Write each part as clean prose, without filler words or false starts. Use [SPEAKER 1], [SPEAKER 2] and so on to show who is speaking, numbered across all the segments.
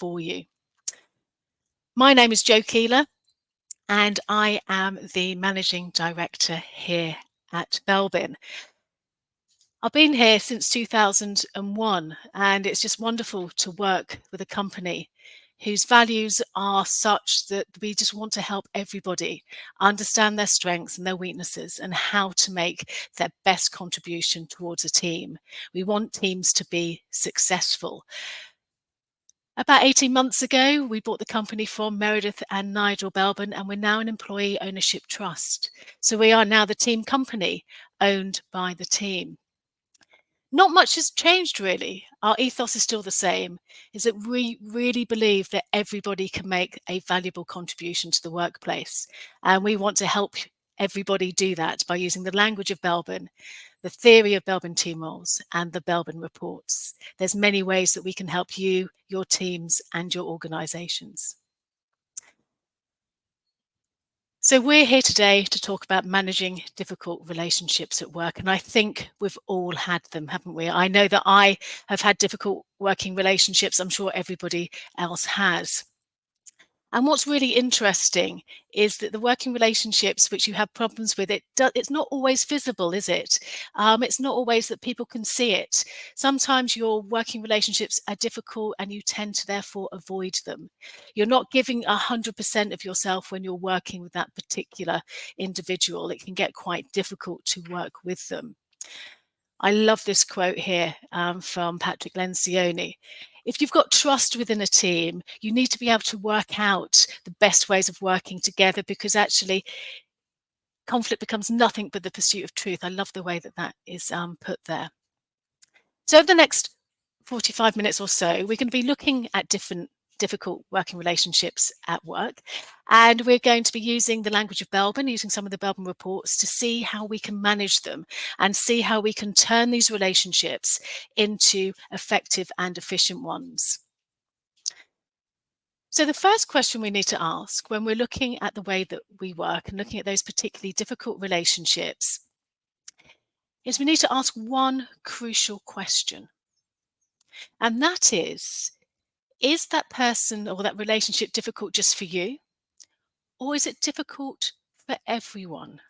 [SPEAKER 1] for you. My name is Jo Keeler, and I am the Managing Director here at Belbin. I've been here since 2001, and it's just wonderful to work with a company whose values are such that we just want to help everybody understand their strengths and their weaknesses and how to make their best contribution towards a team. We want teams to be successful. About 18 months ago, we bought the company from Meredith and Nigel Belbin, and we're now an employee ownership trust. So we are now the team company owned by the team. Not much has changed really. Our ethos is still the same, is that we really believe that everybody can make a valuable contribution to the workplace. And we want to help everybody do that by using the language of Belbin, the theory of Belbin Team Roles, and the Belbin reports. There's many ways that we can help you, your teams, and your organizations. So we're here today to talk about managing difficult relationships at work. And I think we've all had them, haven't we? I know that I have had difficult working relationships. I'm sure everybody else has. And what's really interesting is that the working relationships which you have problems with, it's not always visible, is it? It's not always that people can see it. Sometimes your working relationships are difficult and you tend to therefore avoid them. You're not giving 100% of yourself when you're working with that particular individual. It can get quite difficult to work with them. I love this quote here from Patrick Lencioni. If you've got trust within a team, you need to be able to work out the best ways of working together, because actually conflict becomes nothing but the pursuit of truth. I love the way that that is put there. So over the next 45 minutes or so, we're going to be looking at difficult working relationships at work. And we're going to be using the language of Belbin, using some of the Belbin reports to see how we can manage them and see how we can turn these relationships into effective and efficient ones. So the first question we need to ask when we're looking at the way that we work and looking at those particularly difficult relationships is we need to ask one crucial question. And that is that person or that relationship difficult just for you? Or is it difficult for everyone?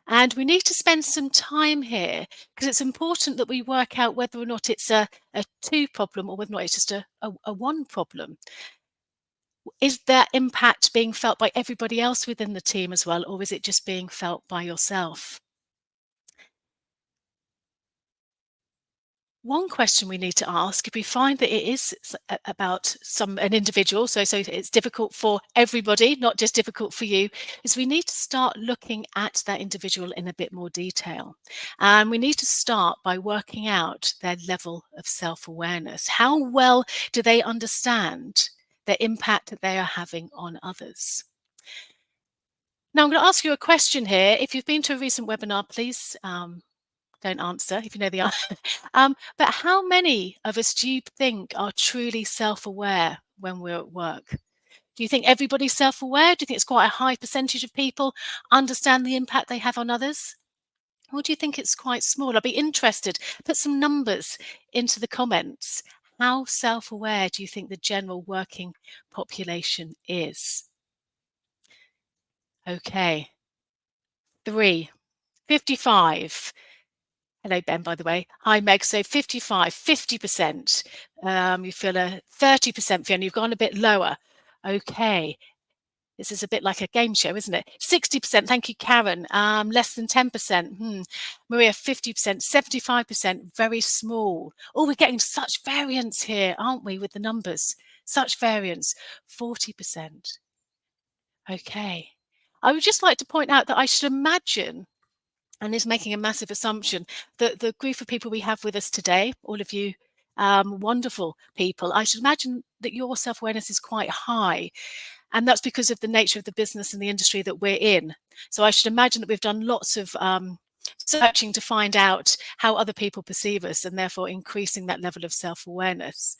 [SPEAKER 1] And we need to spend some time here because it's important that we work out whether or not it's a two problem or whether or not it's just a one problem. Is that impact being felt by everybody else within the team as well, or is it just being felt by yourself? One question we need to ask, if we find that it is about an individual, so it's difficult for everybody, not just difficult for you, is we need to start looking at that individual in a bit more detail. And we need to start by working out their level of self-awareness. How well do they understand the impact that they are having on others? Now, I'm going to ask you a question here. If you've been to a recent webinar, please don't answer if you know the answer. But how many of us do you think are truly self-aware when we're at work? Do you think everybody's self-aware? Do you think it's quite a high percentage of people understand the impact they have on others? Or do you think it's quite small? I'd be interested. Put some numbers into the comments. How self-aware do you think the general working population is? Okay. 3. 55. Hello, Ben, by the way. Hi, Meg. So 55, 50%. You feel a 30%, Fiona. You've gone a bit lower. Okay. This is a bit like a game show, isn't it? 60%. Thank you, Karen. Less than 10%. Maria, 50%, 75%. Very small. Oh, we're getting such variance here, aren't we, with the numbers? Such variance. 40%. Okay. I would just like to point out that I should imagine, and is making a massive assumption, that the group of people we have with us today, all of you wonderful people, I should imagine that your self-awareness is quite high. And that's because of the nature of the business and the industry that we're in. So I should imagine that we've done lots of searching to find out how other people perceive us and therefore increasing that level of self-awareness.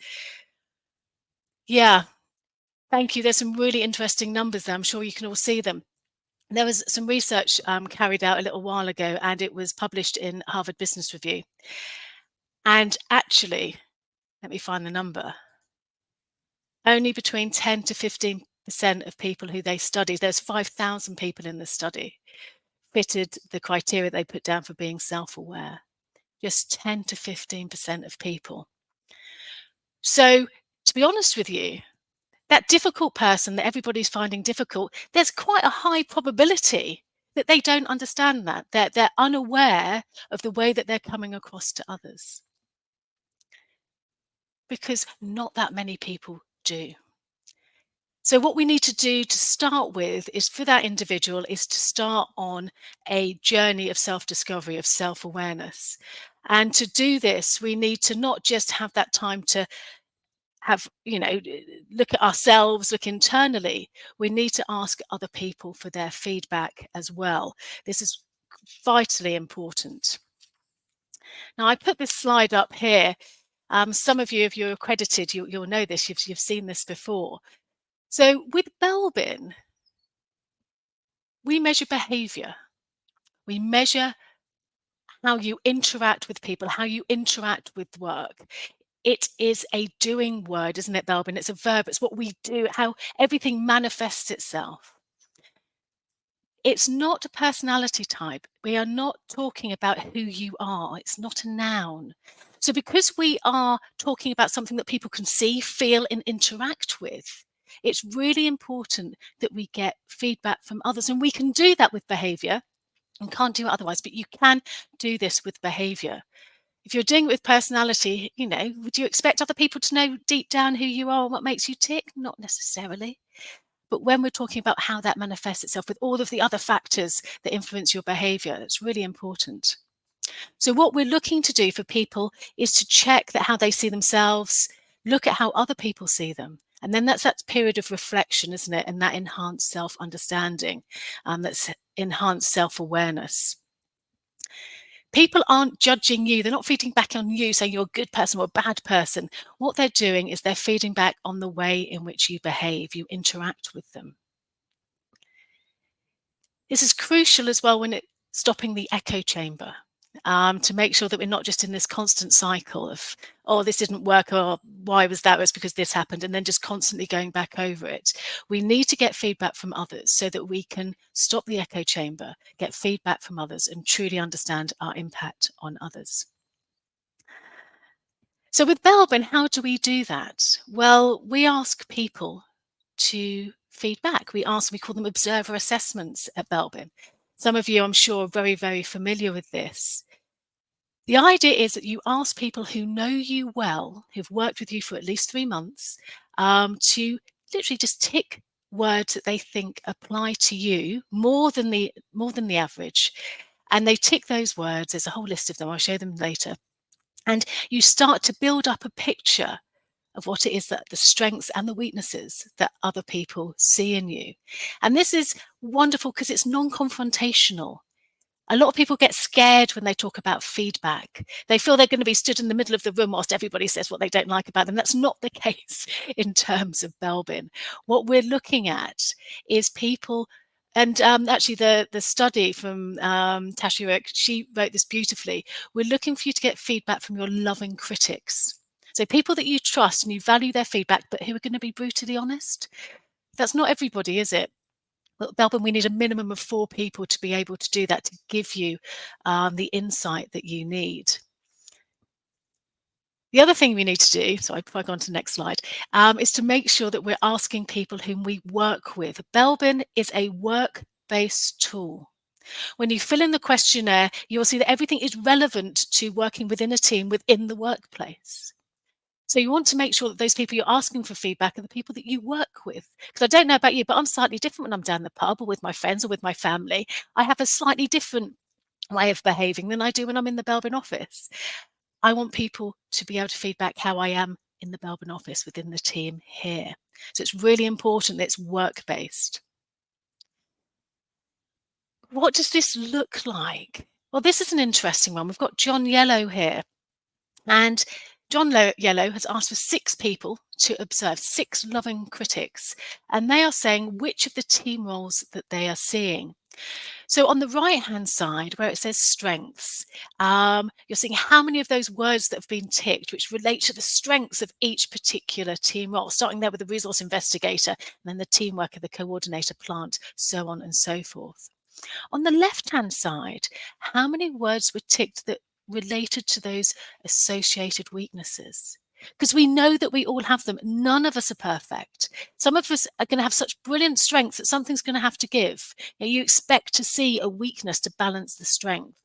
[SPEAKER 1] Yeah, thank you. There's some really interesting numbers there. I'm sure you can all see them. There was some research carried out a little while ago, and it was published in Harvard Business Review. And actually, let me find the number. Only between 10 to 15% of people who they studied, there's 5,000 people in the study, fitted the criteria they put down for being self-aware. Just 10 to 15% of people. So, to be honest with you, that difficult person that everybody's finding difficult, there's quite a high probability that they don't understand that. They're unaware of the way that they're coming across to others, because not that many people do. So what we need to do to start with is for that individual is to start on a journey of self-discovery, of self-awareness. And to do this, we need to not just have that time to have, look at ourselves, look internally. We need to ask other people for their feedback as well. This is vitally important. Now, I put this slide up here. Some of you, if you're accredited, you'll know this. You've seen this before. So with Belbin, we measure behaviour. We measure how you interact with people, how you interact with work. It is a doing word, isn't it, Belbin? It's a verb. It's what we do, how everything manifests itself. It's not a personality type. We are not talking about who you are. It's not a noun. So because we are talking about something that people can see, feel, and interact with, it's really important that we get feedback from others. And we can do that with behaviour and can't do it otherwise, but you can do this with behaviour. If you're doing it with personality, would you expect other people to know deep down who you are and what makes you tick? Not necessarily. But when we're talking about how that manifests itself with all of the other factors that influence your behaviour, it's really important. So what we're looking to do for people is to check that how they see themselves, look at how other people see them. And then that's that period of reflection, isn't it? And that enhanced self-understanding, that's enhanced self-awareness. People aren't judging you. They're not feeding back on you saying you're a good person or a bad person. What they're doing is they're feeding back on the way in which you behave, you interact with them. This is crucial as well when it's stopping the echo chamber, to make sure that we're not just in this constant cycle of, oh, this didn't work, or why was that? It's because this happened, and then just constantly going back over it. We need to get feedback from others so that we can stop the echo chamber, get feedback from others, and truly understand our impact on others. So with Belbin, how do we do that? Well, we ask people to feedback. We call them observer assessments at Belbin. Some of you, I'm sure, are very, very familiar with this. The idea is that you ask people who know you well, who've worked with you for at least 3 months, to literally just tick words that they think apply to you more than the average. And they tick those words. There's a whole list of them. I'll show them later. And you start to build up a picture of what it is, that the strengths and the weaknesses that other people see in you. And this is wonderful because it's non-confrontational. A lot of people get scared when they talk about feedback. They feel they're going to be stood in the middle of the room whilst everybody says what they don't like about them. That's not the case in terms of Belbin. What we're looking at is people, and actually the study from Tasha Rick, she wrote this beautifully. We're looking for you to get feedback from your loving critics. So people that you trust and you value their feedback, but who are going to be brutally honest. That's not everybody, is it? Well, Belbin, we need a minimum of 4 people to be able to do that, to give you the insight that you need. The other thing we need to do, so before I go on to the next slide, is to make sure that we're asking people whom we work with. Belbin is a work-based tool. When you fill in the questionnaire, you'll see that everything is relevant to working within a team within the workplace. So you want to make sure that those people you're asking for feedback are the people that you work with. Because I don't know about you, but I'm slightly different when I'm down the pub or with my friends or with my family. I have a slightly different way of behaving than I do when I'm in the Belbin office. I want people to be able to feedback how I am in the Belbin office within the team here. So it's really important that it's work-based. What does this look like? Well, this is an interesting one. We've got John Yellow here. And Yellow has asked for 6 people to observe, 6 loving critics, and they are saying which of the team roles that they are seeing. So on the right-hand side, where it says strengths, you're seeing how many of those words that have been ticked, which relate to the strengths of each particular team role, starting there with the resource investigator, and then the team worker, the coordinator, plant, so on and so forth. On the left-hand side, how many words were ticked that related to those associated weaknesses? Because we know that we all have them. None of us are perfect. Some of us are going to have such brilliant strengths that something's going to have to give. You expect to see a weakness to balance the strength.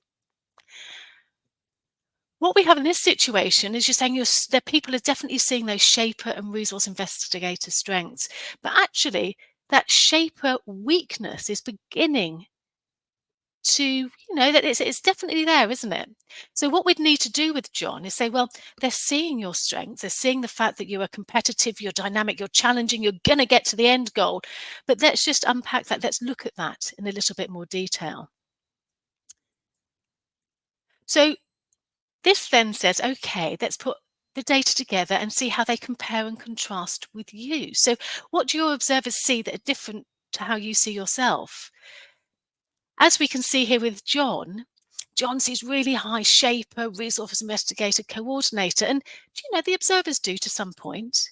[SPEAKER 1] What we have in this situation is you're saying that people are definitely seeing those shaper and resource investigator strengths, but actually that shaper weakness is beginning to, that it's definitely there, isn't it? So what we'd need to do with John is say, well, they're seeing your strengths, they're seeing the fact that you are competitive, you're dynamic, you're challenging, you're going to get to the end goal. But let's just unpack that. Let's look at that in a little bit more detail. So this then says, okay, let's put the data together and see how they compare and contrast with you. So what do your observers see that are different to how you see yourself? As we can see here with John, John sees really high shaper, resource investigator, coordinator, and the observers do to some point,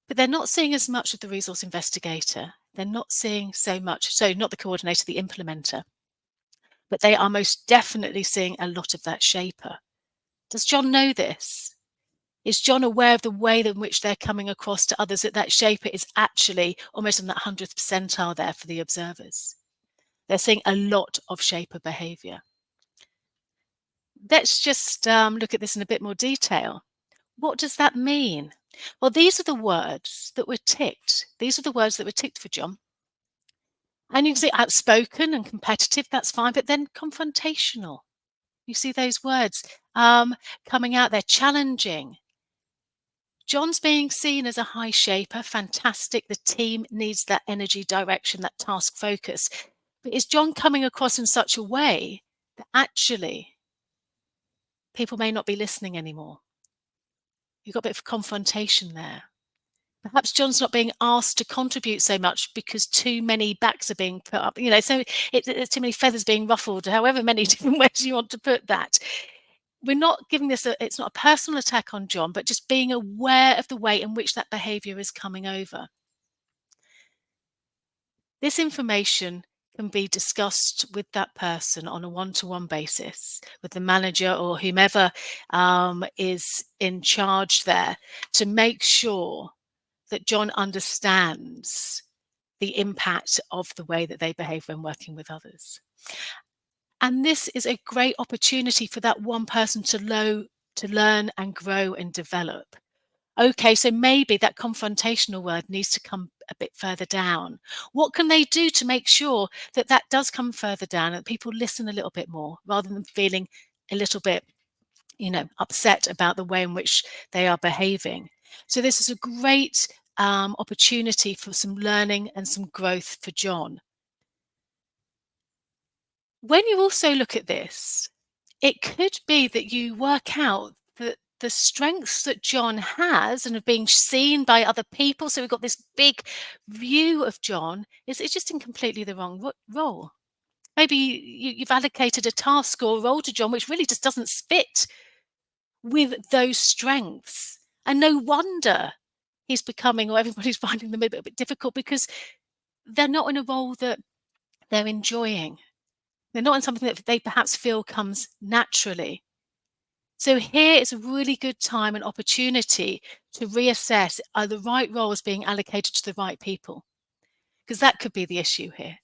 [SPEAKER 1] but they're not seeing as much of the resource investigator. They're not seeing so much, so not the coordinator, the implementer, but they are most definitely seeing a lot of that shaper. Does John know this? Is John aware of the way in which they're coming across to others, that shaper is actually almost in that 100th percentile there for the observers? They're seeing a lot of shaper behavior. Let's just look at this in a bit more detail. What does that mean? Well, these are the words that were ticked. These are the words that were ticked for John. And you can see outspoken and competitive, that's fine, but then confrontational. You see those words coming out there, challenging. John's being seen as a high shaper, fantastic. The team needs that energy, direction, that task focus. But is John coming across in such a way that actually people may not be listening anymore? You've got a bit of confrontation there. Perhaps John's not being asked to contribute so much because too many backs are being put up, so it's too many feathers being ruffled, however many different ways you want to put that. We're not giving this, it's not a personal attack on John, but just being aware of the way in which that behavior is coming over. This information can be discussed with that person on a one-to-one basis with the manager or whomever is in charge there, to make sure that John understands the impact of the way that they behave when working with others. And this is a great opportunity for that one person to learn and grow and develop. Okay, so maybe that confrontational word needs to come a bit further down. What can they do to make sure that that does come further down and people listen a little bit more rather than feeling a little bit, upset about the way in which they are behaving? So this is a great opportunity for some learning and some growth for John. When you also look at this, it could be that you work out that the strengths that John has and are being seen by other people, so we've got this big view of John, is it's just in completely the wrong role. Maybe you've allocated a task or role to John which really just doesn't fit with those strengths. And no wonder he's becoming, or everybody's finding them a bit difficult, because they're not in a role that they're enjoying. They're not in something that they perhaps feel comes naturally. So here is a really good time and opportunity to reassess, are the right roles being allocated to the right people? Because that could be the issue here.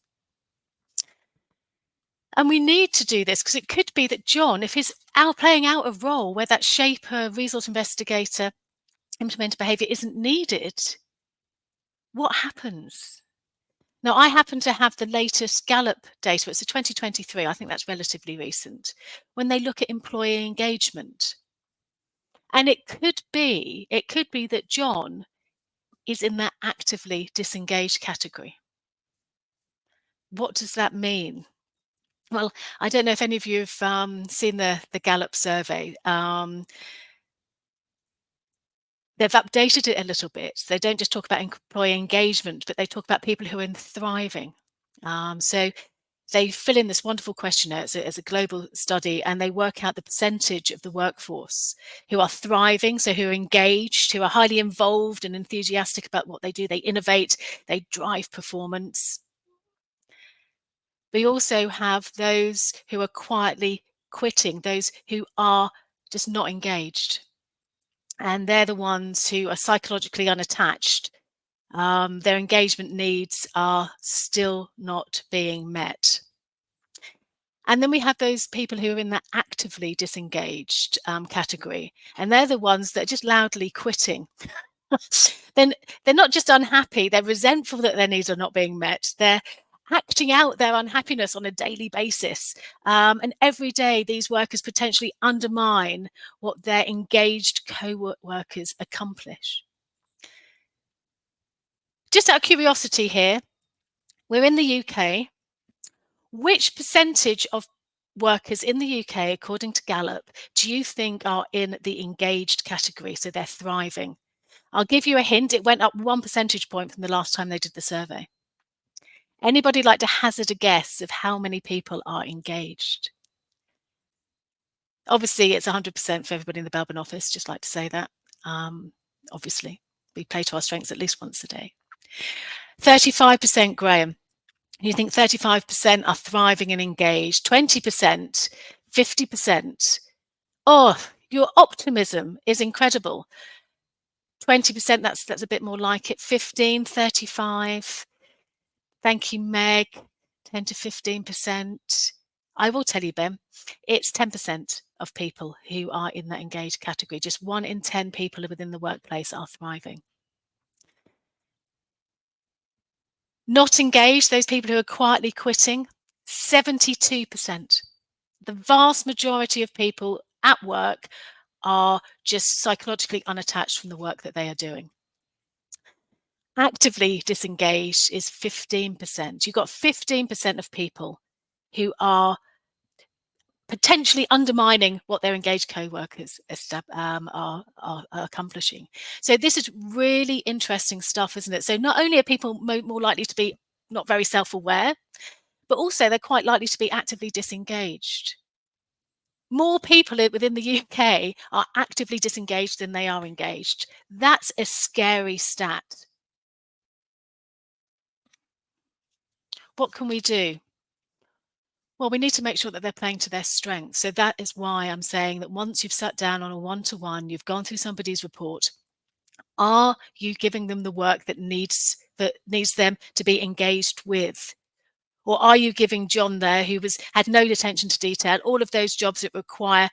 [SPEAKER 1] And we need to do this because it could be that John, if he's playing out a role where that shaper, resource investigator, implementer behavior isn't needed, what happens? Now, I happen to have the latest Gallup data. It's a 2023. I think that's relatively recent. When they look at employee engagement, and it could be that John is in that actively disengaged category. What does that mean? Well, I don't know if any of you have seen the Gallup survey. They've updated it a little bit. They don't just talk about employee engagement, but they talk about people who are thriving. So they fill in this wonderful questionnaire as a global study, and they work out the percentage of the workforce who are thriving, so who are engaged, who are highly involved and enthusiastic about what they do. They innovate, they drive performance. We also have those who are quietly quitting, those who are just not engaged. And they're the ones who are psychologically unattached. Their engagement needs are still not being met. And then we have those people who are in that actively disengaged category, and they're the ones that are just loudly quitting. Then they're not just unhappy, they're resentful that their needs are not being met. They're acting out their unhappiness on a daily basis. And every day, these workers potentially undermine what their engaged co-workers accomplish. Just out of curiosity here, we're in the UK. Which percentage of workers in the UK, according to Gallup, do you think are in the engaged category? So they're thriving. I'll give you a hint. It went up 1 percentage point from the last time they did the survey. Anybody like to hazard a guess of how many people are engaged? Obviously, it's 100% for everybody in the Belbin office, just like to say that. Obviously, we play to our strengths at least once a day. 35%, Graham. You think 35% are thriving and engaged, 20%, 50%. Oh, your optimism is incredible. 20%, that's a bit more like it. 15, 35. Thank you, Meg. 10 to 15%. I will tell you, Ben, it's 10% of people who are in that engaged category. Just 1 in 10 people within the workplace are thriving. Not engaged, those people who are quietly quitting, 72%. The vast majority of people at work are just psychologically unattached from the work that they are doing. Actively disengaged is 15%. You've got 15% of people who are potentially undermining what their engaged co-workers are accomplishing. So this is really interesting stuff, isn't it? So not only are people more likely to be not very self-aware, but also they're quite likely to be actively disengaged. More people within the UK are actively disengaged than they are engaged. That's a scary stat. What can we do? Well, we need to make sure that they're playing to their strengths. So that is why I'm saying that once you've sat down on a one-to-one, you've gone through somebody's report, are you giving them the work that needs them to be engaged with? Or are you giving John there, who had no attention to detail, all of those jobs that require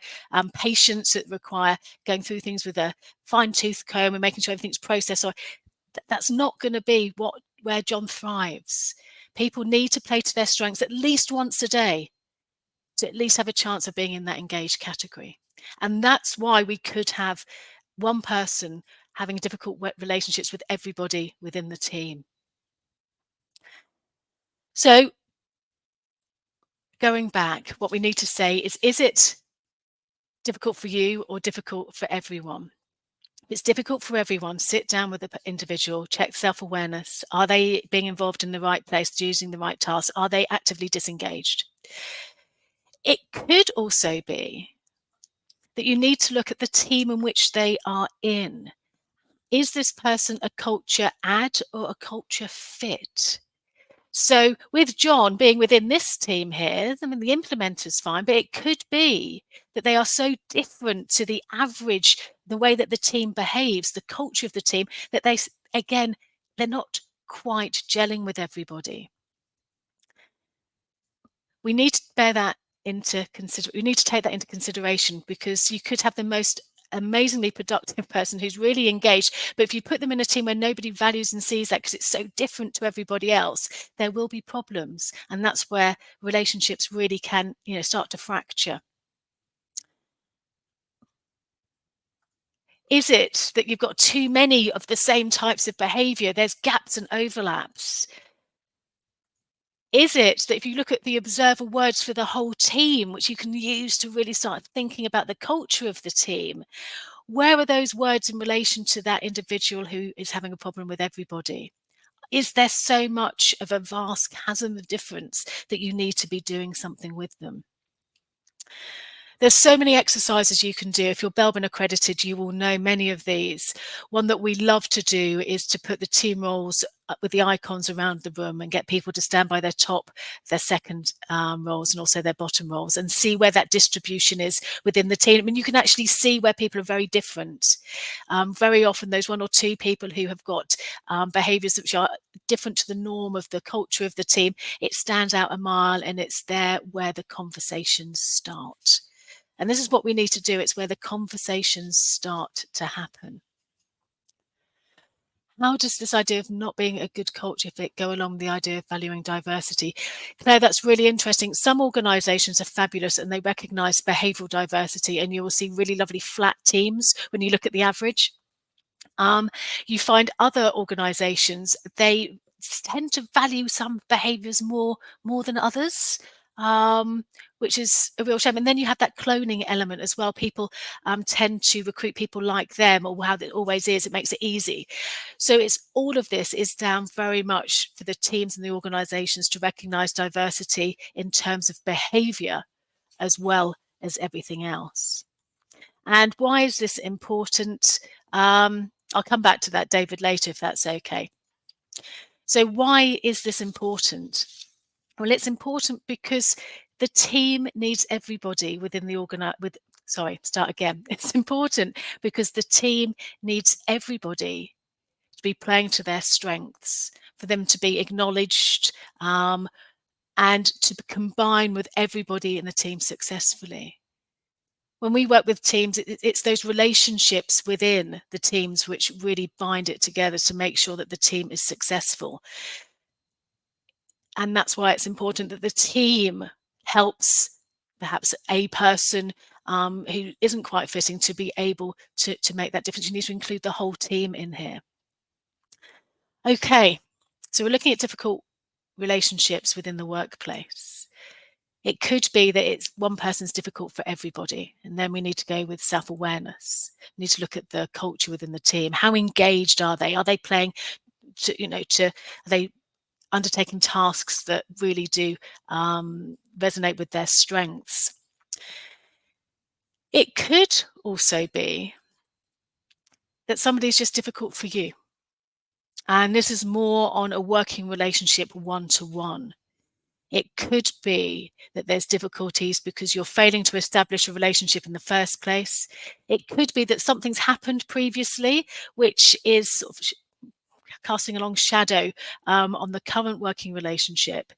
[SPEAKER 1] patience, that require going through things with a fine-tooth comb and making sure everything's processed? Or that's not going to be where John thrives. People need to play to their strengths at least once a day to at least have a chance of being in that engaged category. And that's why we could have one person having difficult relationships with everybody within the team. So going back, what we need to say is it difficult for you or difficult for everyone? If it's difficult for everyone, sit down with the individual, check self-awareness. Are they being involved in the right place, using the right tasks? Are they actively disengaged? It could also be that you need to look at the team in which they are in. Is this person a culture add or a culture fit? So with John being within this team here, I mean, the implementer's fine, but it could be that they are so different to the average, the way that the team behaves, the culture of the team, that they're not quite gelling with everybody. We need to bear that into we need to take that into consideration, because you could have the most amazingly productive person who's really engaged, but if you put them in a team where nobody values and sees that because it's so different to everybody else, there will be problems, and that's where relationships really can start to fracture. Is it that you've got too many of the same types of behavior? There's gaps and overlaps. Is it that if you look at the observer words for the whole team, which you can use to really start thinking about the culture of the team, Where are those words in relation to that individual who is having a problem with everybody? Is there so much of a vast chasm of difference that you need to be doing something with them? There's so many exercises you can do. If you're Belbin accredited, you will know many of these. One that we love to do is to put the team roles up with the icons around the room and get people to stand by their top, their second roles, and also their bottom roles, and see where that distribution is within the team. I mean, you can actually see where people are very different. Very often, those one or two people who have got behaviours which are different to the norm of the culture of the team, it stands out a mile, and it's there where the conversations start. And this is what we need to do. It's where the conversations start to happen. How does this idea of not being a good culture fit go along with the idea of valuing diversity? Claire, that's really interesting. Some organisations are fabulous and they recognise behavioural diversity, and you will see really lovely flat teams when you look at the average. You find other organisations, they tend to value some behaviours more than others, which is a real shame. And then you have that cloning element as well. People tend to recruit people like them, or how it always is. It makes it easy. So it's all of this is down very much for the teams and the organisations to recognise diversity in terms of behaviour as well as everything else. And why is this important? I'll come back to that, David, later, if that's okay. So why is this important? Well, it's important because the team needs everybody within the It's important because the team needs everybody to be playing to their strengths, for them to be acknowledged, and to combine with everybody in the team successfully. When we work with teams, it's those relationships within the teams which really bind it together to make sure that the team is successful. And that's why it's important that the team helps perhaps a person who isn't quite fitting to be able to make that difference. You need to include the whole team in here. Okay, so we're looking at difficult relationships within the workplace. It could be that it's one person's difficult for everybody, and then we need to go with self-awareness. We need to look at the culture within the team. How engaged are they? Are they playing are they undertaking tasks that really do resonate with their strengths? It could also be that somebody's just difficult for you. And this is more on a working relationship one-to-one. It could be that there's difficulties because you're failing to establish a relationship in the first place. It could be that something's happened previously, which is sort of casting a long shadow on the current working relationship.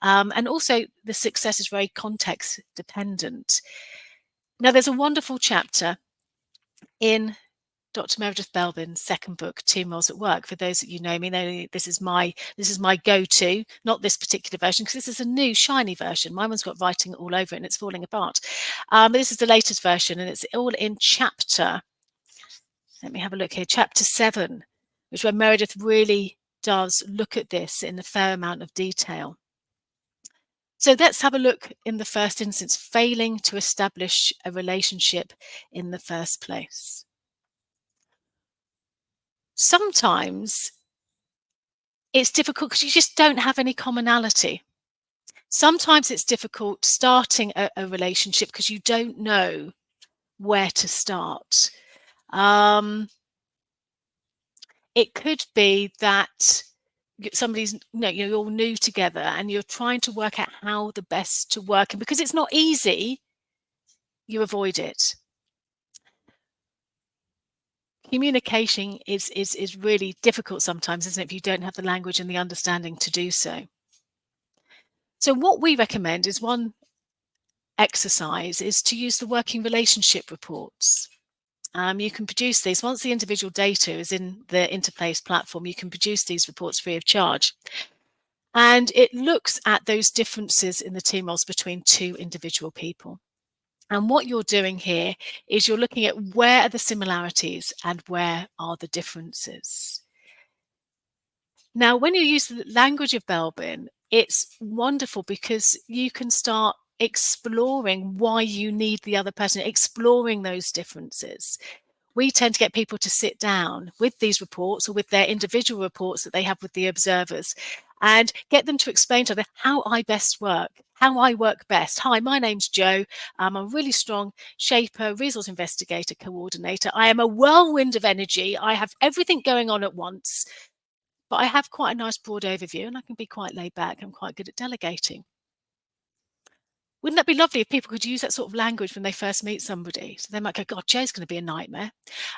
[SPEAKER 1] And also the success is very context dependent. Now, there's a wonderful chapter in Dr. Meredith Belbin's second book, Team Roles at Work. For those that you know me, this is my go-to, not this particular version, because this is a new shiny version. My one's got writing all over it and it's falling apart. But this is the latest version, and it's all in chapter, let me have a look here, chapter 7, which where Meredith really does look at this in a fair amount of detail. So let's have a look in the first instance, failing to establish a relationship in the first place. Sometimes it's difficult because you just don't have any commonality. Sometimes it's difficult starting a relationship because you don't know where to start. It could be that somebody's, you're all new together and you're trying to work out how the best to work. And because it's not easy, you avoid it. Communication is really difficult sometimes, isn't it, if you don't have the language and the understanding to do so. So what we recommend is one exercise is to use the working relationship reports. You can produce these once the individual data is in the Interplace platform. You can produce these reports free of charge. And it looks at those differences in the team roles between two individual people. And what you're doing here is you're looking at where are the similarities and where are the differences. Now, when you use the language of Belbin, it's wonderful because you can start exploring why you need the other person, exploring those differences. we tend to get people to sit down with these reports or with their individual reports that they have with the observers and get them to explain to them how I best work, how I work best. Hi, my name's Joe. I'm a really strong shaper, resource investigator, coordinator. I am a whirlwind of energy. I have everything going on at once, but I have quite a nice broad overview and I can be quite laid back. I'm quite good at delegating. Wouldn't that be lovely if people could use that sort of language when they first meet somebody? So they might go, God, Joe's going to be a nightmare.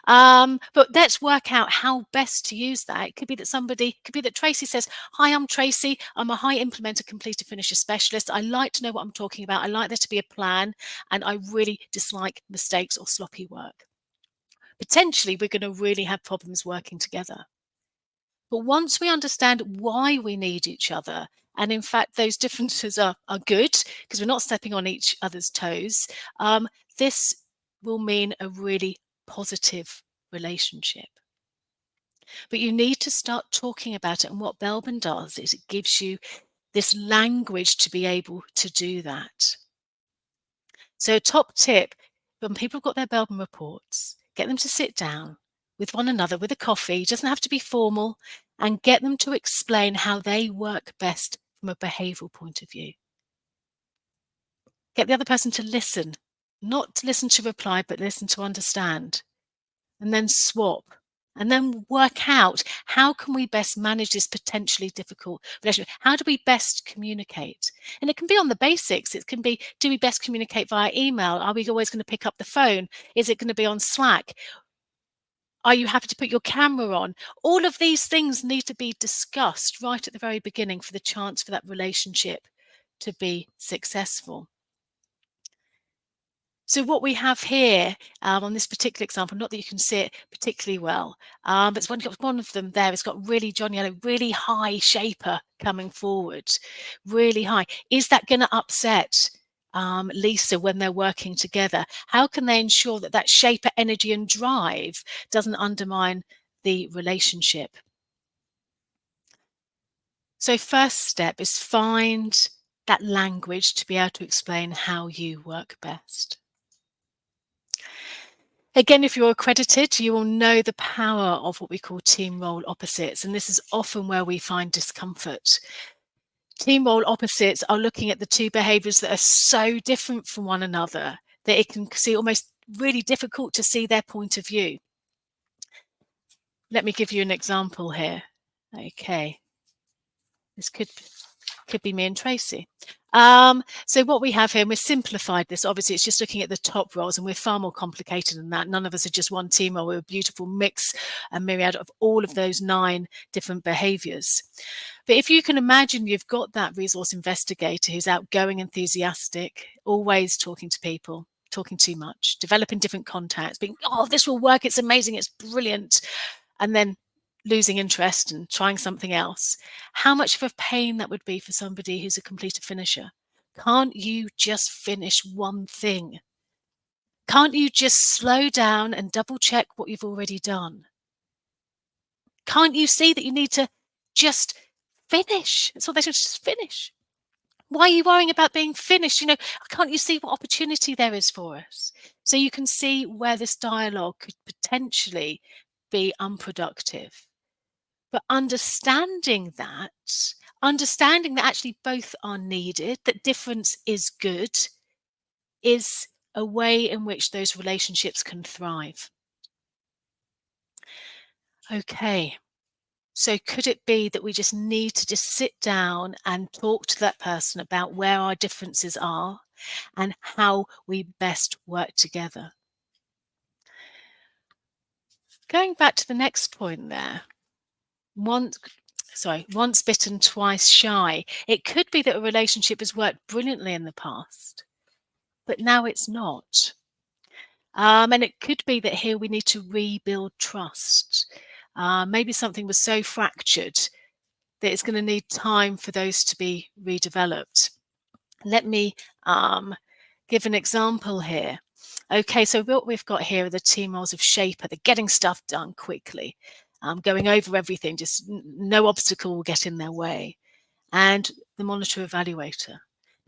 [SPEAKER 1] But let's work out how best to use that. It could be that Tracy says, hi, I'm Tracy. I'm a high implementer, completer, finisher specialist. I like to know what I'm talking about. I like there to be a plan. And I really dislike mistakes or sloppy work. Potentially, we're going to really have problems working together. But once we understand why we need each other, and in fact, those differences are good because we're not stepping on each other's toes, this will mean a really positive relationship. But you need to start talking about it. And what Belbin does is it gives you this language to be able to do that. So top tip, when people have got their Belbin reports, get them to sit down with one another with a coffee. It doesn't have to be formal, and get them to explain how they work best from a behavioural point of view. Get the other person to listen, not to listen to reply, but listen to understand, and then swap. And then work out, how can we best manage this potentially difficult relationship? How do we best communicate? And it can be on the basics. It can be, do we best communicate via email? Are we always going to pick up the phone? Is it going to be on Slack? Are you happy to put your camera on? All of these things need to be discussed right at the very beginning for the chance for that relationship to be successful. So what we have here on this particular example, not that you can see it particularly well, but it's one of them there. It's got really John Yellow, really high shaper coming forward, really high. Is that going to upset Lisa when they're working together? How can they ensure that that shaper energy and drive doesn't undermine the relationship? So first step is find that language to be able to explain how you work best. Again, if you're accredited, you will know the power of what we call team role opposites, and this is often where we find discomfort. Team role opposites are looking at the two behaviours that are so different from one another that it can see almost really difficult to see their point of view. Let me give you an example here. Okay, this could be me and Tracy. So what we have here, and we've simplified this, obviously it's just looking at the top roles, and we're far more complicated than that. None of us are just one team role. We're a beautiful mix and myriad of all of those 9 different behaviours. But if you can imagine you've got that resource investigator who's outgoing, enthusiastic, always talking to people, talking too much, developing different contacts, being, oh, this will work, it's amazing, it's brilliant, and then losing interest and trying something else, how much of a pain that would be for somebody who's a completer finisher. Can't you just finish one thing? Can't you just slow down and double check what you've already done? Can't you see that you need to just finish? That's all they should, just finish. Why are you worrying about being finished? You know, can't you see what opportunity there is for us? So you can see where this dialogue could potentially be unproductive. But understanding that actually both are needed, that difference is good, is a way in which those relationships can thrive. Okay, so could it be that we just need to just sit down and talk to that person about where our differences are and how we best work together? Going back to the next point there, once bitten, twice shy. It could be that a relationship has worked brilliantly in the past, but now it's not. And it could be that here we need to rebuild trust. Maybe something was so fractured that it's going to need time for those to be redeveloped. Let me give an example here. Okay, so what we've got here are the team roles of shaper. They're getting stuff done quickly, going over everything, just no obstacle will get in their way. And the monitor evaluator.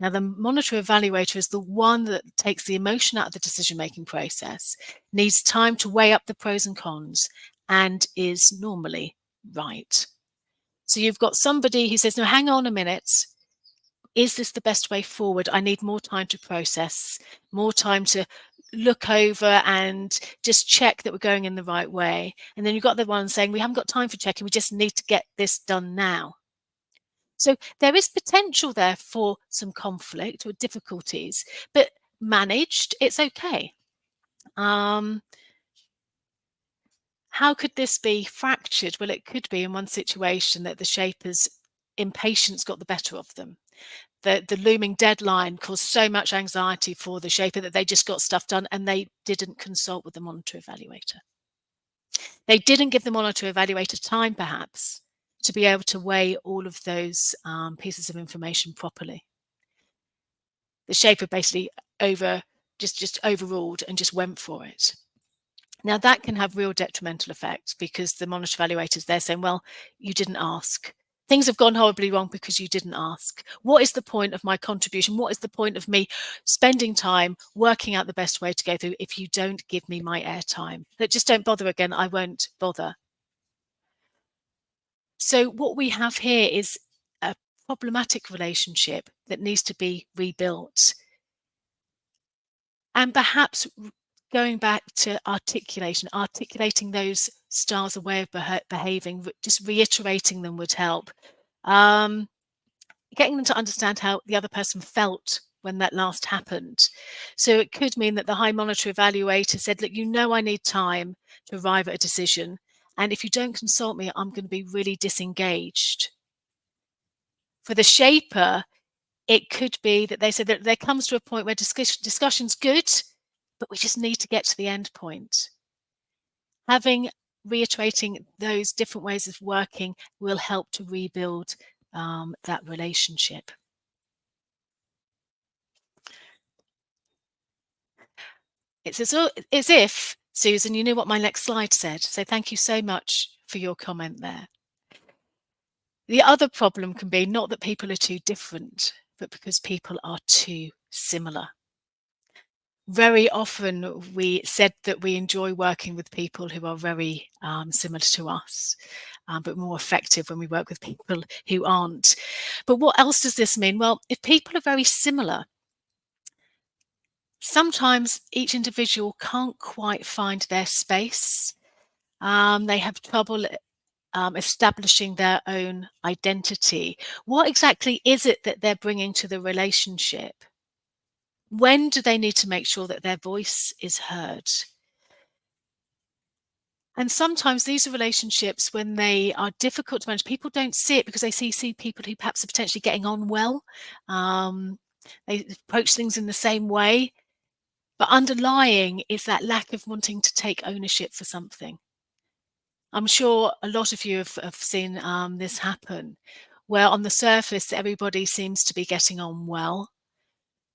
[SPEAKER 1] Now, the monitor evaluator is the one that takes the emotion out of the decision-making process, needs time to weigh up the pros and cons, and is normally right. So you've got somebody who says, no, hang on a minute. Is this the best way forward? I need more time to process, more time to look over and just check that we're going in the right way. And then you've got the one saying, we haven't got time for checking. We just need to get this done now. So there is potential there for some conflict or difficulties, but managed, it's okay. How could this be fractured? Well, it could be in one situation that the shaper's impatience got the better of them. The looming deadline caused so much anxiety for the shaper that they just got stuff done and they didn't consult with the monitor evaluator. They didn't give the monitor evaluator time, perhaps, to be able to weigh all of those pieces of information properly. The shaper basically just overruled and just went for it. Now that can have real detrimental effects because the monitor evaluators, they're saying, well, you didn't ask. Things have gone horribly wrong because you didn't ask. What is the point of my contribution? What is the point of me spending time working out the best way to go through if you don't give me my airtime? That just don't bother again. I won't bother. So what we have here is a problematic relationship that needs to be rebuilt. And perhaps going back to articulating those styles of way of behaving, just reiterating them would help. Getting them to understand how the other person felt when that last happened. So it could mean that the high monitor evaluator said, look, you know I need time to arrive at a decision. And if you don't consult me, I'm going to be really disengaged. For the shaper, it could be that they said that there comes to a point where discussion's good, but we just need to get to the end point. Reiterating those different ways of working will help to rebuild that relationship. It's as if, Susan, you knew what my next slide said. So thank you so much for your comment there. The other problem can be not that people are too different, but because people are too similar. Very often we said that we enjoy working with people who are very similar to us, but more effective when we work with people who aren't. But what else does this mean? Well, if people are very similar, sometimes each individual can't quite find their space. They have trouble establishing their own identity. What exactly is it that they're bringing to the relationship? When do they need to make sure that their voice is heard? And sometimes these are relationships when they are difficult to manage. People don't see it because they see people who perhaps are potentially getting on well. They approach things in the same way. But underlying is that lack of wanting to take ownership for something. I'm sure a lot of you have seen this happen, where on the surface everybody seems to be getting on well,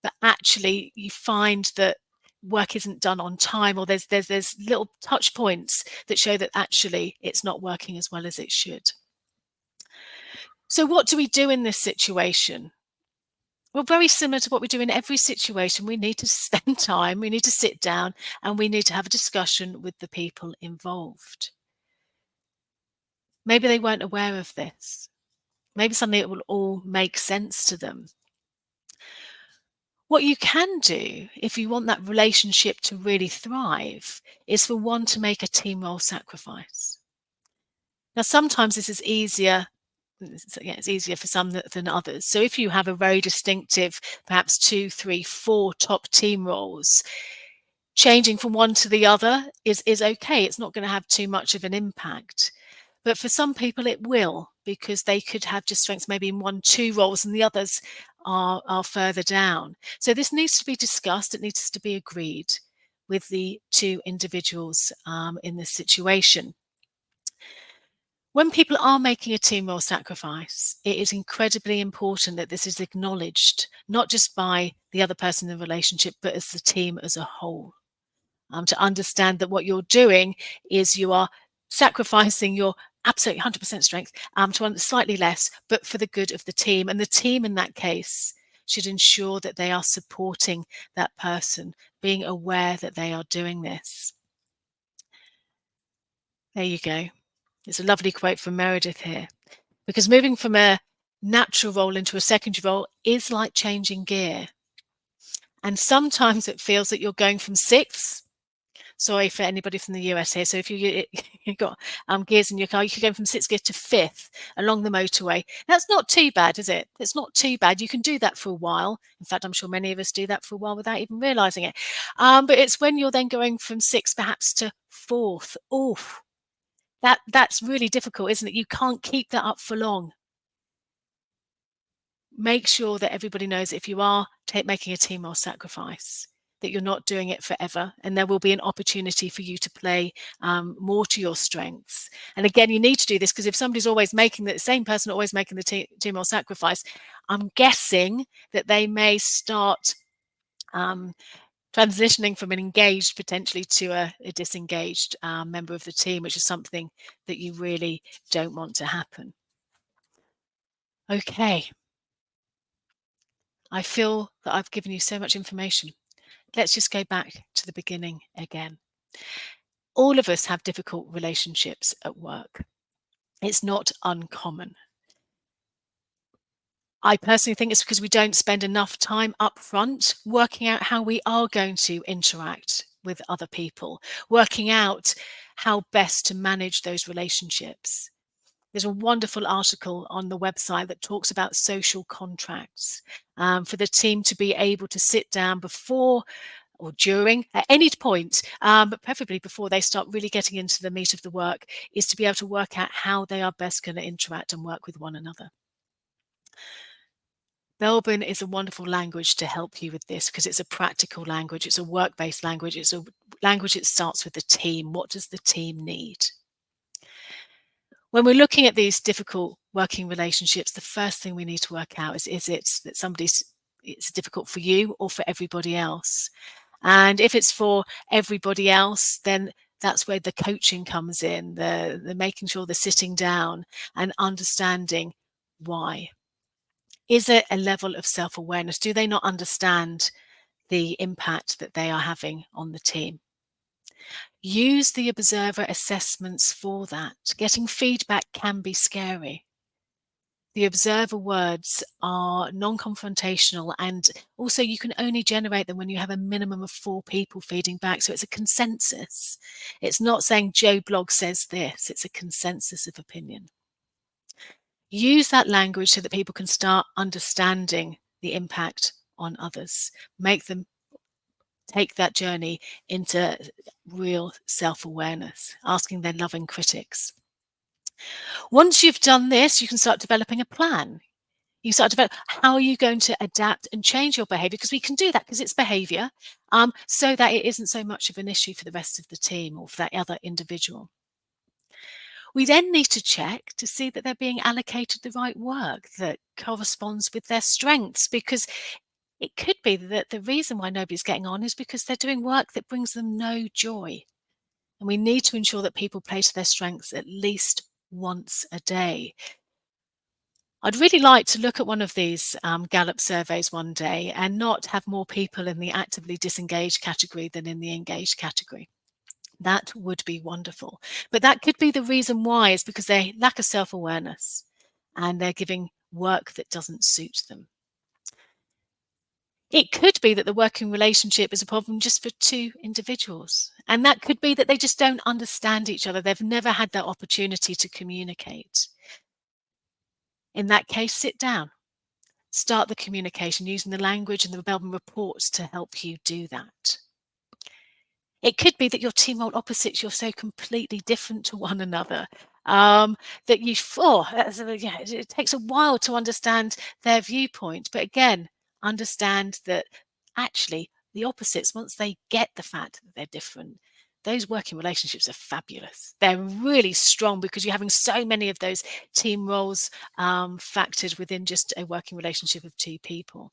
[SPEAKER 1] but actually you find that work isn't done on time, or there's little touch points that show that actually it's not working as well as it should. So what do we do in this situation? Well, very similar to what we do in every situation, we need to spend time, we need to sit down, and we need to have a discussion with the people involved. Maybe they weren't aware of this. Maybe suddenly it will all make sense to them. What you can do if you want that relationship to really thrive is for one to make a team role sacrifice. Now, sometimes this is easier. It's easier for some than others. So if you have a very distinctive, perhaps 2, 3, 4 top team roles, changing from one to the other is okay. It's not going to have too much of an impact. But for some people it will, because they could have just strengths maybe in 1, 2 roles and the others are further down. So this needs to be discussed. It needs to be agreed with the 2 individuals in this situation. When people are making a team role sacrifice, it is incredibly important that this is acknowledged, not just by the other person in the relationship, but as the team as a whole. To understand that what you're doing is you are sacrificing your absolutely 100% strength to slightly less, but for the good of the team. And the team in that case should ensure that they are supporting that person, being aware that they are doing this. There you go. It's a lovely quote from Meredith here. Because moving from a natural role into a secondary role is like changing gear. And sometimes it feels that you're going from sixths. Sorry for anybody from the US here. So if you've got gears in your car, you could go from sixth gear to fifth along the motorway. That's not too bad, is it? It's not too bad. You can do that for a while. In fact, I'm sure many of us do that for a while without even realizing it. But it's when you're then going from sixth perhaps to fourth. Oof, that's really difficult, isn't it? You can't keep that up for long. Make sure that everybody knows if you are making a team role sacrifice, that you're not doing it forever, and there will be an opportunity for you to play more to your strengths. And again, you need to do this because if somebody's always making the same person always making the team role sacrifice, I'm guessing that they may start transitioning from an engaged potentially to a disengaged member of the team, which is something that you really don't want to happen. Okay. I feel that I've given you so much information. Let's just go back to the beginning again. All of us have difficult relationships at work. It's not uncommon. I personally think it's because we don't spend enough time up front working out how we are going to interact with other people, working out how best to manage those relationships. There's a wonderful article on the website that talks about social contracts for the team to be able to sit down before or during, at any point, but preferably before they start really getting into the meat of the work, is to be able to work out how they are best going to interact and work with one another. Belbin is a wonderful language to help you with this because it's a practical language, it's a work-based language, it's a language that starts with the team. What does the team need? When we're looking at these difficult working relationships, the first thing we need to work out is it that it's difficult for you or for everybody else? And if it's for everybody else, then that's where the coaching comes in, the making sure they're sitting down and understanding why. Is it a level of self-awareness? Do they not understand the impact that they are having on the team? Use the observer assessments for that. Getting feedback can be scary. The observer words are non-confrontational, and also you can only generate them when you have a minimum of 4 people feeding back. So it's a consensus. It's not saying Joe Blogg says this, it's a consensus of opinion. Use that language so that people can start understanding the impact on others. Make them take that journey into real self-awareness, asking their loving critics. Once you've done this, you can start developing a plan. You start to develop how are you going to adapt and change your behavior, because we can do that because it's behavior, so that it isn't so much of an issue for the rest of the team or for that other individual. We then need to check to see that they're being allocated the right work that corresponds with their strengths, because it could be that the reason why nobody's getting on is because they're doing work that brings them no joy. And we need to ensure that people play to their strengths at least once a day. I'd really like to look at one of these Gallup surveys one day and not have more people in the actively disengaged category than in the engaged category. That would be wonderful. But that could be the reason why, is because they lack a self-awareness and they're giving work that doesn't suit them. It could be that the working relationship is a problem just for 2 individuals. And that could be that they just don't understand each other. They've never had that opportunity to communicate. In that case, sit down. Start the communication using the language and the Belbin reports to help you do that. It could be that your team role opposites, you're so completely different to one another, that it takes a while to understand their viewpoint. But again, understand that actually the opposites, once they get the fact that they're different, those working relationships are fabulous. They're really strong because you're having so many of those team roles factored within just a working relationship of 2 people.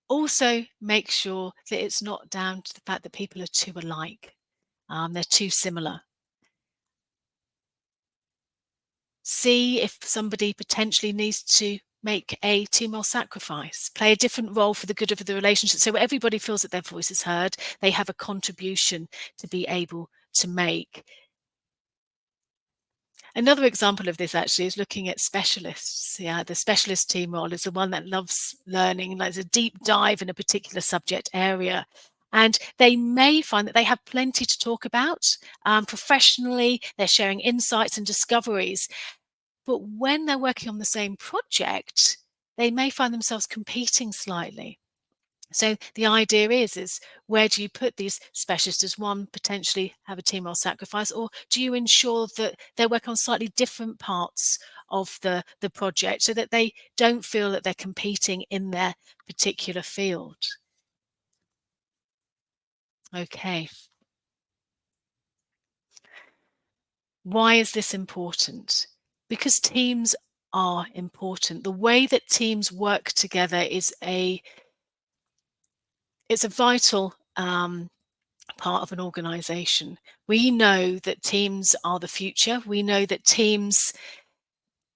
[SPEAKER 1] Also, make sure that it's not down to the fact that people are too alike. They're too similar. See if somebody potentially needs to make a team role sacrifice, play a different role for the good of the relationship, so everybody feels that their voice is heard, they have a contribution to be able to make. Another example of this actually is looking at specialists. Yeah, the specialist team role is the one that loves learning, like a deep dive in a particular subject area. And they may find that they have plenty to talk about professionally, they're sharing insights and discoveries. But when they're working on the same project, they may find themselves competing slightly. So the idea is where do you put these specialists? Does one potentially have a team role sacrifice, or do you ensure that they work on slightly different parts of the project so that they don't feel that they're competing in their particular field? Okay. Why is this important? Because teams are important. The way that teams work together is it's a vital part of an organization. We know that teams are the future. We know that teams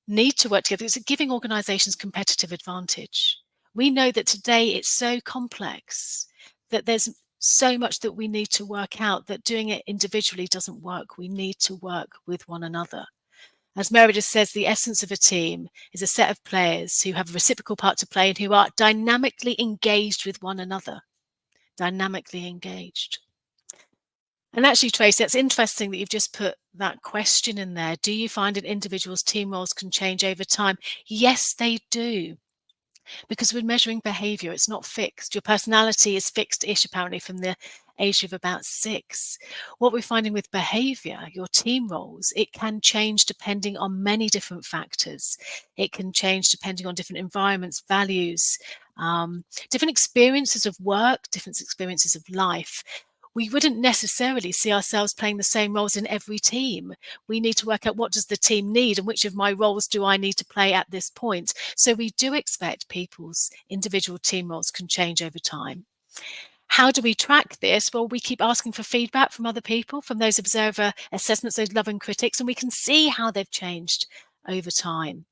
[SPEAKER 1] need to work together. It's giving organizations competitive advantage. We know that today it's so complex that there's so much that we need to work out, that doing it individually doesn't work. We need to work with one another. As Meredith says, the essence of a team is a set of players who have a reciprocal part to play and who are dynamically engaged with one another. Dynamically engaged. And actually, Tracy, it's interesting that you've just put that question in there. Do you find that individuals' team roles can change over time? Yes, they do. Because we're measuring behavior, it's not fixed. Your personality is fixed-ish, apparently, from the age of about 6. What we're finding with behavior, your team roles, it can change depending on many different factors. It can change depending on different environments, values, different experiences of work, different experiences of life. We wouldn't necessarily see ourselves playing the same roles in every team. We need to work out what does the team need and which of my roles do I need to play at this point. So we do expect people's individual team roles can change over time. How do we track this? Well, we keep asking for feedback from other people, from those observer assessments, those love and critics, and we can see how they've changed over time.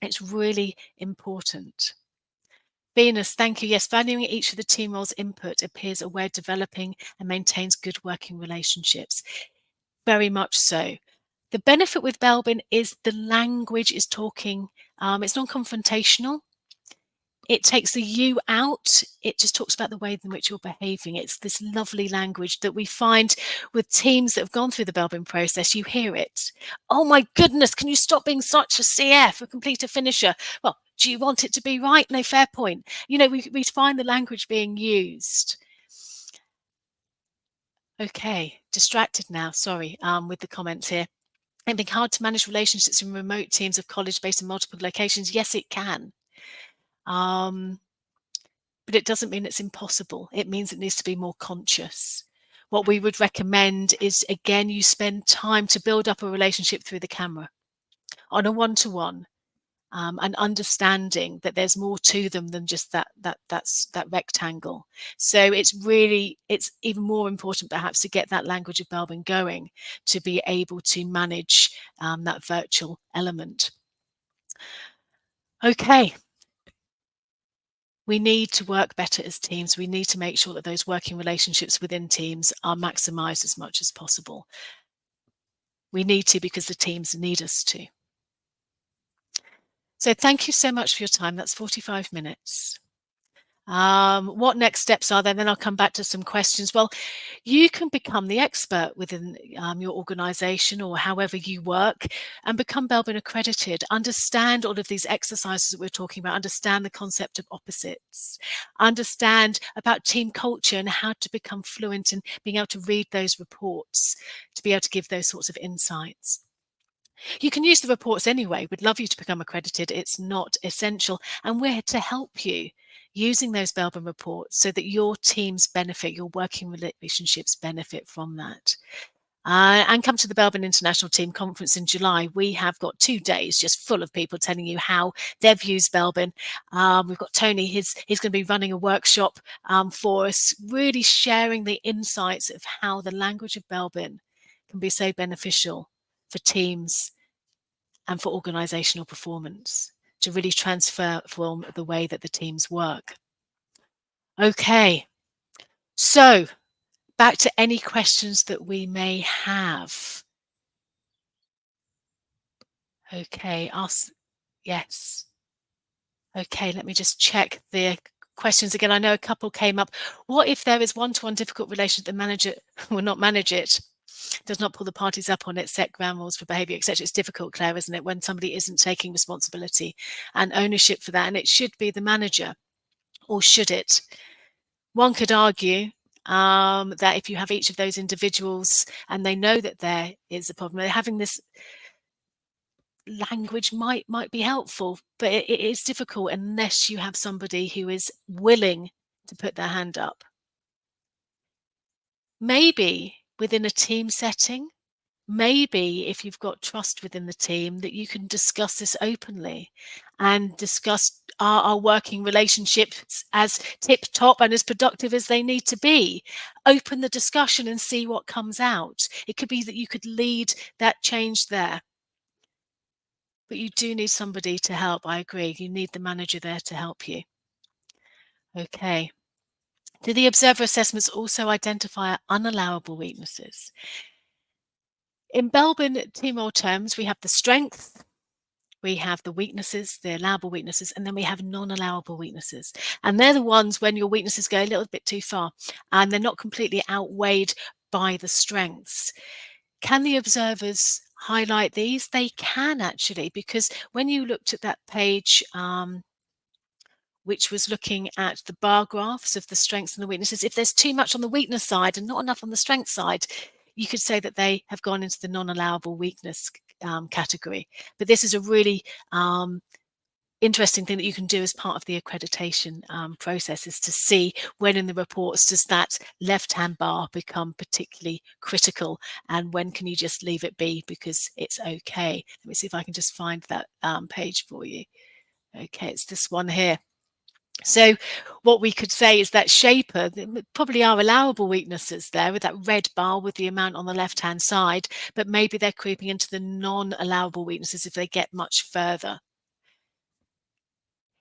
[SPEAKER 1] It's really important. Venus, thank you. Yes, valuing each of the team roles' input appears a way of developing and maintains good working relationships. Very much so. The benefit with Belbin is the language is talking, it's non-confrontational. It takes the you out. It just talks about the way in which you're behaving. It's this lovely language that we find with teams that have gone through the Belbin process. You hear it. Oh my goodness, can you stop being such a CF, a completer finisher? Well, do you want it to be right? No, fair point. You know, we find the language being used. Okay, distracted now, sorry, with the comments here. It being hard to manage relationships in remote teams of college based in multiple locations. Yes, it can. But it doesn't mean it's impossible. It means it needs to be more conscious. What we would recommend is, again, you spend time to build up a relationship through the camera on a one-to-one, and understanding that there's more to them than just that rectangle. So it's even more important perhaps to get that language of Belbin going, to be able to manage that virtual element. Okay. We need to work better as teams. We need to make sure that those working relationships within teams are maximized as much as possible. We need to because the teams need us to. So thank you so much for your time. That's 45 minutes. What next steps are there? Then I'll come back to some questions. Well, you can become the expert within your organization or however you work and become Belbin accredited. Understand all of these exercises that we're talking about. Understand the concept of opposites. Understand about team culture and how to become fluent in being able to read those reports, to be able to give those sorts of insights. You can use the reports anyway. We'd love you to become accredited. It's not essential. And we're here to help you using those Belbin reports so that your teams benefit, your working relationships benefit from that. And come to the Belbin International Team Conference in July. We have got 2 days just full of people telling you how they've used Belbin. We've got Tony, he's going to be running a workshop for us, really sharing the insights of how the language of Belbin can be so beneficial for teams and for organizational performance. to really transform the way that the teams work. Okay, so back to any questions that we may have. Okay, yes. Okay, let me just check the questions again. I know a couple came up. What if there is one-to-one difficult relationship, the manager will not manage it, does not pull the parties up on it, set ground rules for behaviour, etc. It's difficult, Claire, isn't it, when somebody isn't taking responsibility and ownership for that, and it should be the manager, or should it? One could argue that if you have each of those individuals and they know that there is a problem, having this language might be helpful, but it is difficult unless you have somebody who is willing to put their hand up. Maybe within a team setting, maybe if you've got trust within the team, that you can discuss this openly and discuss our working relationships as tip top and as productive as they need to be. Open the discussion and see what comes out. It could be that you could lead that change there. But you do need somebody to help. I agree. You need the manager there to help you. Okay. Do the observer assessments also identify unallowable weaknesses? In Belbin Team Role terms, we have the strengths, we have the weaknesses, the allowable weaknesses, and then we have non-allowable weaknesses. And they're the ones when your weaknesses go a little bit too far and they're not completely outweighed by the strengths. Can the observers highlight these? They can actually, because when you looked at that page, which was looking at the bar graphs of the strengths and the weaknesses, if there's too much on the weakness side and not enough on the strength side, you could say that they have gone into the non-allowable weakness category. But this is a really interesting thing that you can do as part of the accreditation process, is to see when in the reports does that left-hand bar become particularly critical and when can you just leave it be because it's okay. Let me see if I can just find that page for you. Okay, it's this one here. So what we could say is that shaper, probably are allowable weaknesses there with that red bar with the amount on the left-hand side, but maybe they're creeping into the non-allowable weaknesses if they get much further.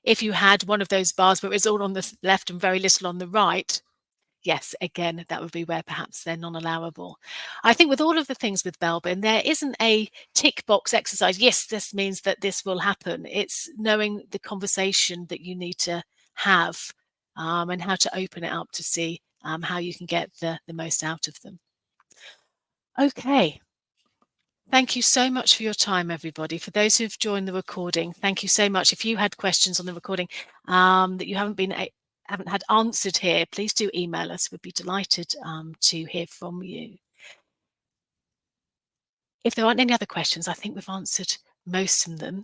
[SPEAKER 1] If you had one of those bars where it's all on the left and very little on the right, yes, again, that would be where perhaps they're non-allowable. I think with all of the things with Belbin, there isn't a tick box exercise. Yes, this means that this will happen. It's knowing the conversation that you need to have and how to open it up to see how you can get the most out of them. Okay. Thank you so much for your time, everybody. For those who've joined the recording, thank you so much. If you had questions on the recording that you haven't had answered here, please do email us. We'd be delighted to hear from you. If there aren't any other questions, I think we've answered most of them.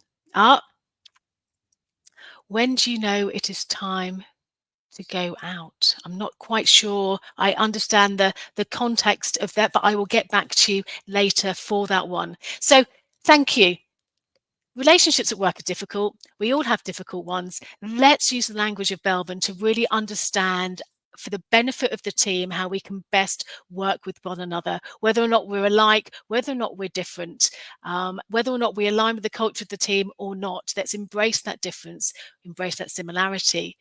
[SPEAKER 1] When do you know it is time to go out? I'm not quite sure. I understand the context of that, but I will get back to you later for that one. So thank you. Relationships at work are difficult. We all have difficult ones. Let's use the language of Belbin to really understand, for the benefit of the team, how we can best work with one another, whether or not we're alike, whether or not we're different, whether or not we align with the culture of the team or not. Let's embrace that difference, embrace that similarity,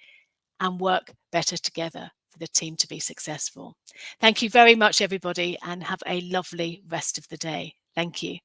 [SPEAKER 1] and work better together for the team to be successful. Thank you very much, everybody, and have a lovely rest of the day. Thank you.